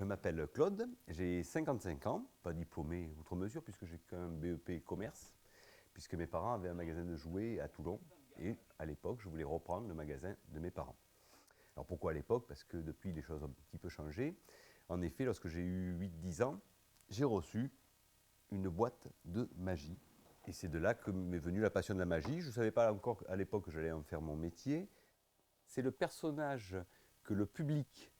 m'appelle Claude, j'ai 55 ans, pas diplômé outre mesure puisque j'ai qu'un BEP commerce, puisque mes parents avaient un magasin de jouets à Toulon et à l'époque je voulais reprendre le magasin de mes parents. Alors pourquoi à l'époque? Parce que depuis les choses ont un petit peu changé. En effet, lorsque j'ai eu 8-10 ans, j'ai reçu une boîte de magie. Et c'est de là que m'est venue la passion de la magie. Je ne savais pas encore à l'époque que j'allais en faire mon métier. C'est le personnage que le public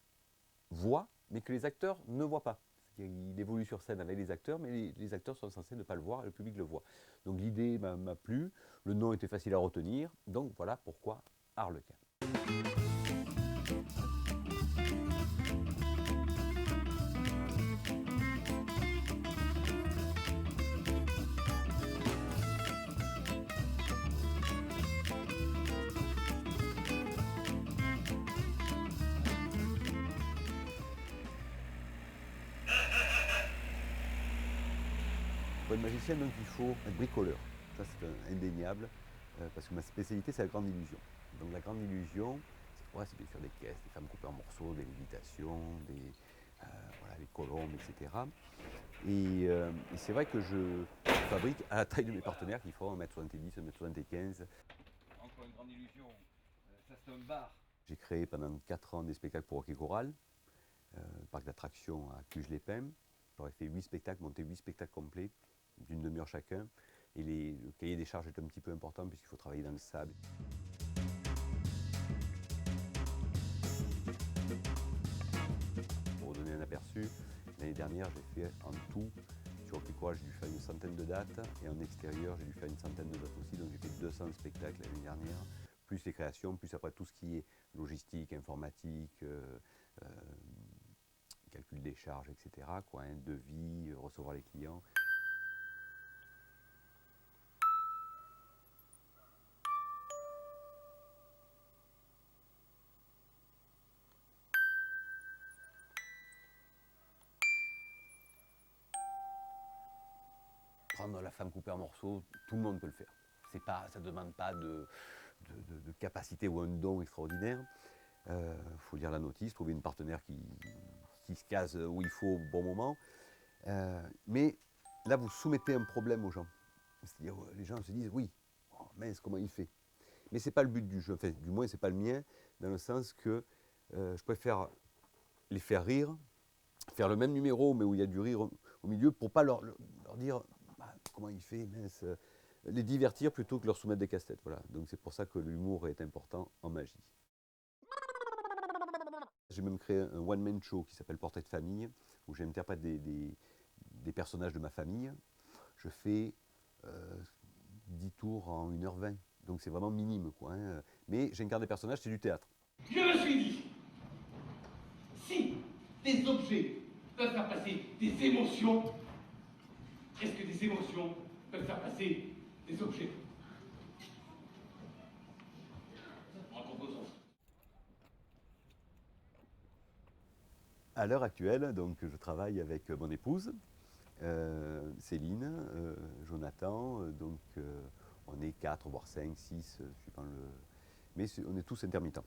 voit, mais que les acteurs ne voient pas. Il évolue sur scène avec les acteurs, mais les acteurs sont censés ne pas le voir et le public le voit. Donc l'idée m'a plu, le nom était facile à retenir, donc voilà pourquoi Harlequin. Pour être magicien, donc, il faut être bricoleur. Ça, c'est indéniable, parce que ma spécialité, c'est la grande illusion. Donc, la grande illusion, c'est bien sûr des caisses, des femmes coupées en morceaux, des lévitations, voilà, des colombes, etc. Et c'est vrai que je fabrique à la taille de mes partenaires qui font 1m70, 1m75. Encore une grande illusion, ça c'est un bar. J'ai créé pendant 4 ans des spectacles pour Rock et Chorale, parc d'attractions à Cluj-les-Pins. J'aurais fait 8 spectacles, monté 8 spectacles complets, d'une demi-heure chacun. Et le cahier des charges est un petit peu important puisqu'il faut travailler dans le sable. Pour vous donner un aperçu, l'année dernière, j'ai fait en tout, sur Rock et Chorale, j'ai dû faire une centaine de dates, et en extérieur, j'ai dû faire une centaine de dates aussi, donc j'ai fait 200 spectacles l'année dernière, plus les créations, plus après tout ce qui est logistique, informatique, calcul des charges, etc., quoi, hein, devis, recevoir les clients. Prendre la femme coupée en morceaux, tout le monde peut le faire. Ça ne demande pas de capacité ou un don extraordinaire. Faut lire la notice, trouver une partenaire qui se case où il faut au bon moment. Mais là, vous soumettez un problème aux gens. C'est-à-dire, les gens se disent, oui, oh, mince, comment il fait? Mais ce n'est pas le but du jeu, enfin, du moins, ce n'est pas le mien, dans le sens que je préfère les faire rire, faire le même numéro, mais où il y a du rire au milieu, pour ne pas leur dire, bah, comment il fait, mince, les divertir plutôt que leur soumettre des casse-têtes. Voilà. Donc c'est pour ça que l'humour est important en magie. J'ai même créé un one-man show qui s'appelle Portrait de famille, où j'interprète des personnages de ma famille. Je fais 10 tours en 1h20, donc c'est vraiment minime, quoi, hein. Mais j'incarne des personnages, c'est du théâtre. Je me suis dit, si des objets peuvent faire passer des émotions, est-ce que des émotions peuvent faire passer des objets? En composant. À l'heure actuelle, donc, je travaille avec mon épouse, Céline, Jonathan, donc on est 4, voire 5, 6, suivant le... Mais on est tous intermittents.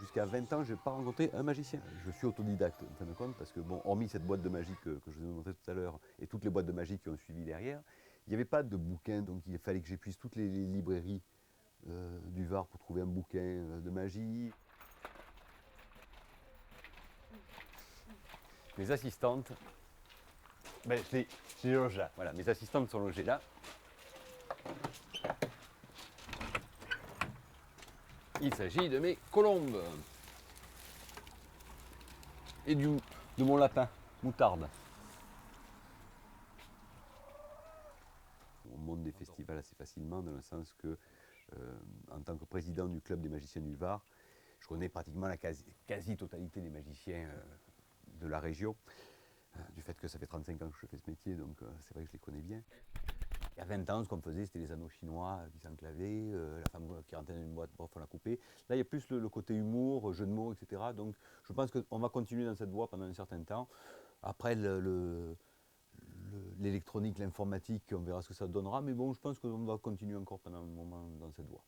Jusqu'à 20 ans, je n'ai pas rencontré un magicien. Je suis autodidacte, en fin de compte, parce que, bon, hormis cette boîte de magie que je vous ai montrée tout à l'heure, et toutes les boîtes de magie qui ont suivi derrière, il n'y avait pas de bouquin, donc il fallait que j'épuise toutes les librairies du Var pour trouver un bouquin de magie. Mes assistantes, ben, je les loge là. Voilà, mes assistantes sont logées là. Il s'agit de mes colombes et de mon lapin, Moutarde. On monte des festivals assez facilement dans le sens que, en tant que président du club des magiciens du Var, je connais pratiquement la quasi-totalité des magiciens de la région, du fait que ça fait 35 ans que je fais ce métier, donc c'est vrai que je les connais bien. Il y a 20 ans, ce qu'on faisait, c'était les anneaux chinois qui s'enclavaient, la femme qui rentrait dans une boîte, bref, on la coupait. Là, il y a plus le côté humour, jeu de mots, etc. Donc, je pense qu'on va continuer dans cette voie pendant un certain temps. Après, l'électronique, l'informatique, on verra ce que ça donnera. Mais bon, je pense qu'on va continuer encore pendant un moment dans cette voie.